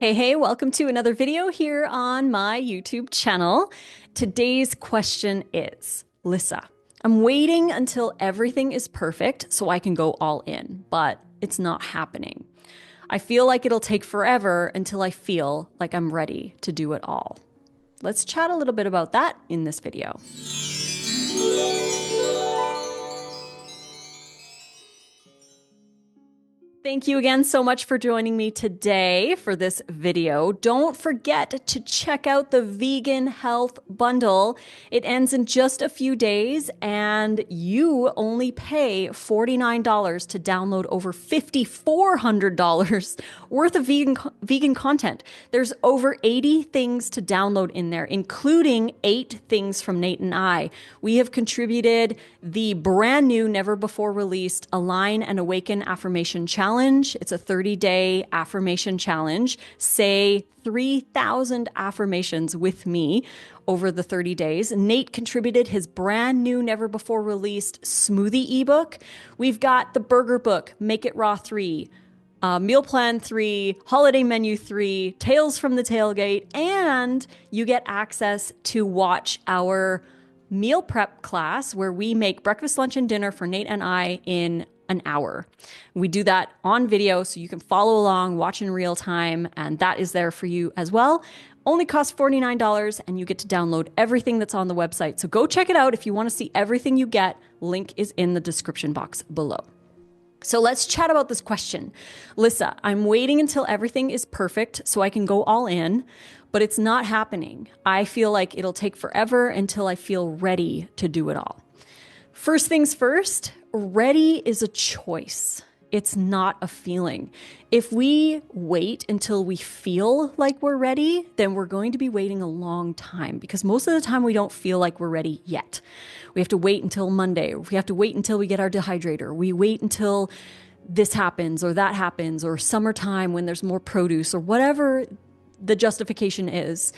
Hey, welcome to another video here on my YouTube channel. Today's question is, Lissa, I'm waiting until everything is perfect so I can go all in, but it's not happening. I feel like it'll take forever until I feel like I'm ready to do it all. Let's chat a little bit about that in this video. Thank you again so much for joining me today for this video. Don't forget to check out the Vegan Health Bundle. It ends in just a few days and you only pay $49 to download over $5,400 worth of vegan content. There's over 80 things to download in there, including 8 things from Nate and I. We have contributed the brand new, never before released Align and Awaken Affirmation Challenge. It's a 30-day affirmation challenge. Say 3,000 affirmations with me over the 30 days. Nate contributed his brand new, never before released smoothie ebook. We've got the burger book, Make It Raw 3, Meal Plan 3, Holiday Menu 3, Tales from the Tailgate, and you get access to watch our meal prep class where we make breakfast, lunch, and dinner for Nate and I in an hour. We do that on video so you can follow along, watch in real time, and that is there for you as well. Only costs $49 and you get to download everything that's on the website. So go check it out if you want to see everything you get. Link is in the description box below. So let's chat about this question. Lissa, I'm waiting until everything is perfect so I can go all in, but it's not happening. I feel like it'll take forever until I feel ready to do it all. First things first, ready is a choice. It's not a feeling. If we wait until we feel like we're ready, then we're going to be waiting a long time because most of the time we don't feel like we're ready yet. We have to wait until Monday. We have to wait until we get our dehydrator. We wait until this happens or that happens or summertime when there's more produce or whatever the justification is.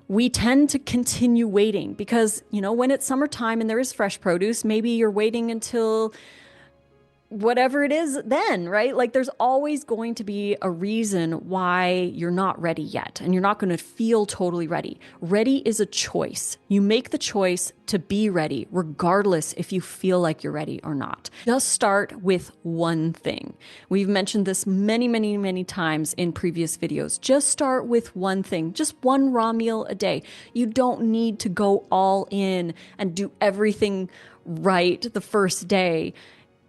We tend to continue waiting because, when it's summertime and there is fresh produce, maybe you're waiting until whatever it is then, right? Like there's always going to be a reason why you're not ready yet and you're not going to feel totally ready. Ready is a choice. You make the choice to be ready, regardless if you feel like you're ready or not. Just start with one thing. We've mentioned this many, many, many times in previous videos. Just start with one thing, just one raw meal a day. You don't need to go all in and do everything right the first day.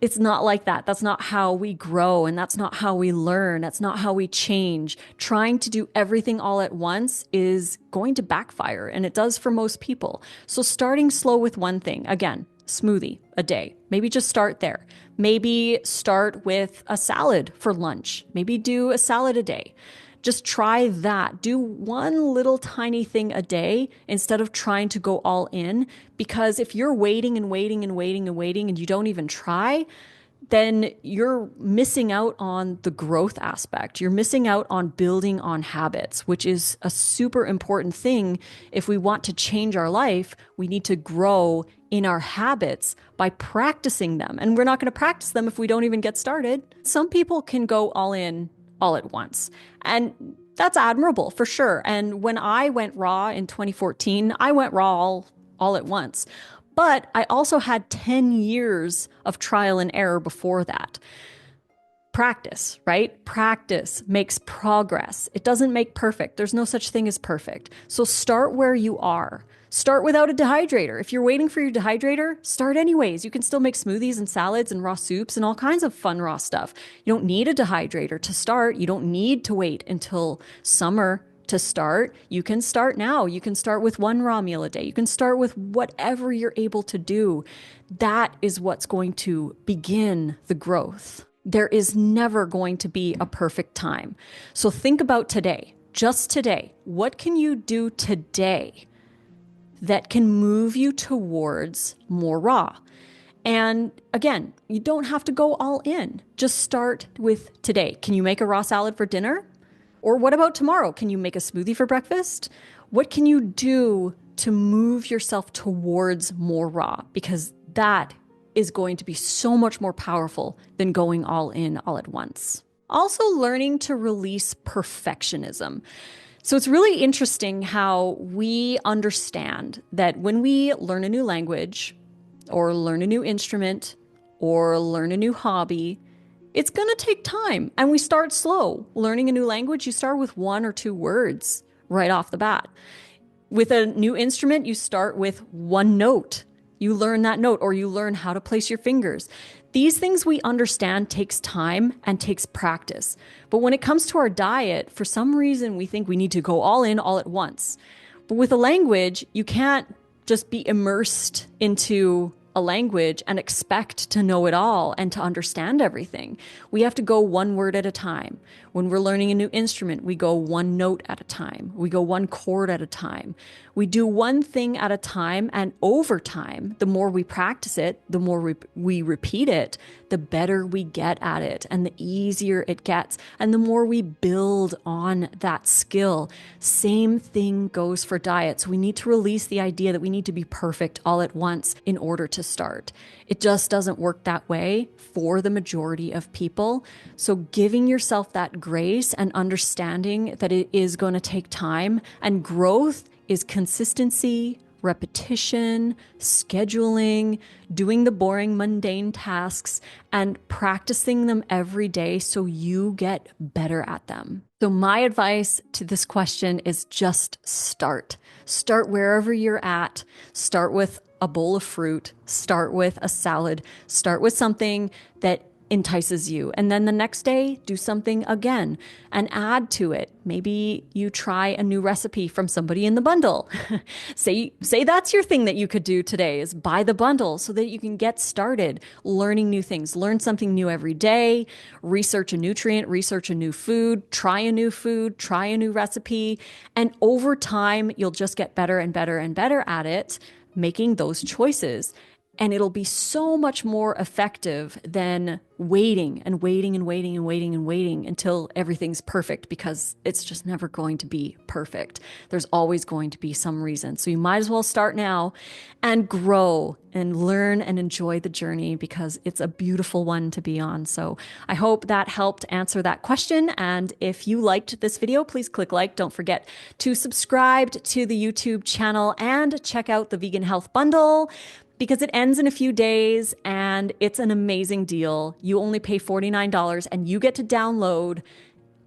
It's not like that. That's not how we grow and that's not how we learn. That's not how we change. Trying to do everything all at once is going to backfire and it does for most people. So starting slow with one thing, again, smoothie a day. Maybe just start there. Maybe start with a salad for lunch. Maybe do a salad a day. Just try that. Do one little tiny thing a day instead of trying to go all in. Because if you're waiting and waiting and waiting and waiting and you don't even try, then you're missing out on the growth aspect. You're missing out on building on habits, which is a super important thing. If we want to change our life, we need to grow in our habits by practicing them. And we're not going to practice them if we don't even get started. Some people can go all in all at once. And that's admirable for sure. And when I went raw in 2014, I went raw all at once. But I also had 10 years of trial and error before that. Practice, right? Practice makes progress. It doesn't make perfect. There's no such thing as perfect. So start where you are. Start without a dehydrator. If you're waiting for your dehydrator, start anyways. You can still make smoothies and salads and raw soups and all kinds of fun raw stuff. You don't need a dehydrator to start. You don't need to wait until summer to start. You can start now. You can start with one raw meal a day. You can start with whatever you're able to do. That is what's going to begin the growth. There is never going to be a perfect time. So think about today, just today. What can you do today that can move you towards more raw? And again, you don't have to go all in. Just start with today. Can you make a raw salad for dinner? Or what about tomorrow? Can you make a smoothie for breakfast? What can you do to move yourself towards more raw? Because that is going to be so much more powerful than going all in all at once. Also, learning to release perfectionism. So it's really interesting how we understand that when we learn a new language or learn a new instrument or learn a new hobby, it's going to take time. And we start slow. Learning a new language, you start with 1 or 2 words right off the bat. With a new instrument, you start with one note. You learn that note, or you learn how to place your fingers. These things we understand takes time and takes practice. But when it comes to our diet, for some reason, we think we need to go all in all at once. But with a language, you can't just be immersed into a language and expect to know it all and to understand everything. We have to go one word at a time. When we're learning a new instrument, we go one note at a time. We go one chord at a time. We do one thing at a time, and over time, the more we practice it, the more we repeat it, the better we get at it and the easier it gets, and the more we build on that skill. Same thing goes for diet. So we need to release the idea that we need to be perfect all at once in order to start. It just doesn't work that way for the majority of people. So giving yourself that grace and understanding that it is going to take time, and growth is consistency, repetition, scheduling, doing the boring, mundane tasks, and practicing them every day so you get better at them. So my advice to this question is just start. Start wherever you're at. Start with a bowl of fruit. Start with a salad. Start with something that entices you. And then the next day, do something again and add to it. Maybe you try a new recipe from somebody in the bundle. say that's your thing that you could do today, is buy the bundle so that you can get started learning new things. Learn something new every day. Research a nutrient, research a new food, try a new food, try a new recipe. And over time, you'll just get better and better and better at it, making those choices. And it'll be so much more effective than waiting and waiting and waiting and waiting and waiting until everything's perfect, because it's just never going to be perfect. There's always going to be some reason. So you might as well start now and grow and learn and enjoy the journey, because it's a beautiful one to be on. So I hope that helped answer that question. And if you liked this video, please click like. Don't forget to subscribe to the YouTube channel and check out the Vegan Health Bundle, because it ends in a few days and it's an amazing deal. You only pay $49 and you get to download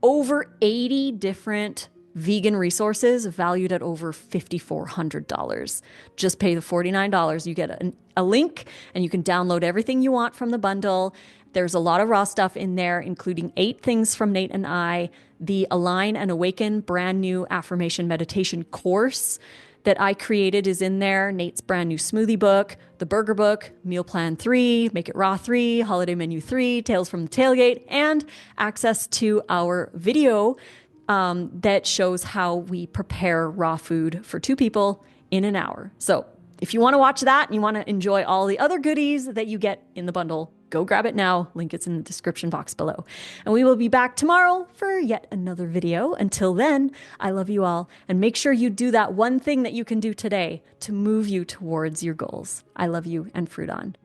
over 80 different vegan resources valued at over $5,400. Just pay the $49. You get a link and you can download everything you want from the bundle. There's a lot of raw stuff in there, including 8 things from Nate and I, the Align and Awaken brand new affirmation meditation course that I created is in there, Nate's brand new smoothie book, the burger book, meal plan 3, make it raw 3, holiday menu 3, tales from the tailgate, and access to our video that shows how we prepare raw food for 2 people in an hour. So if you want to watch that and you want to enjoy all the other goodies that you get in the bundle, go grab it now. Link is in the description box below. And we will be back tomorrow for yet another video. Until then, I love you all. And make sure you do that one thing that you can do today to move you towards your goals. I love you, and fruit on.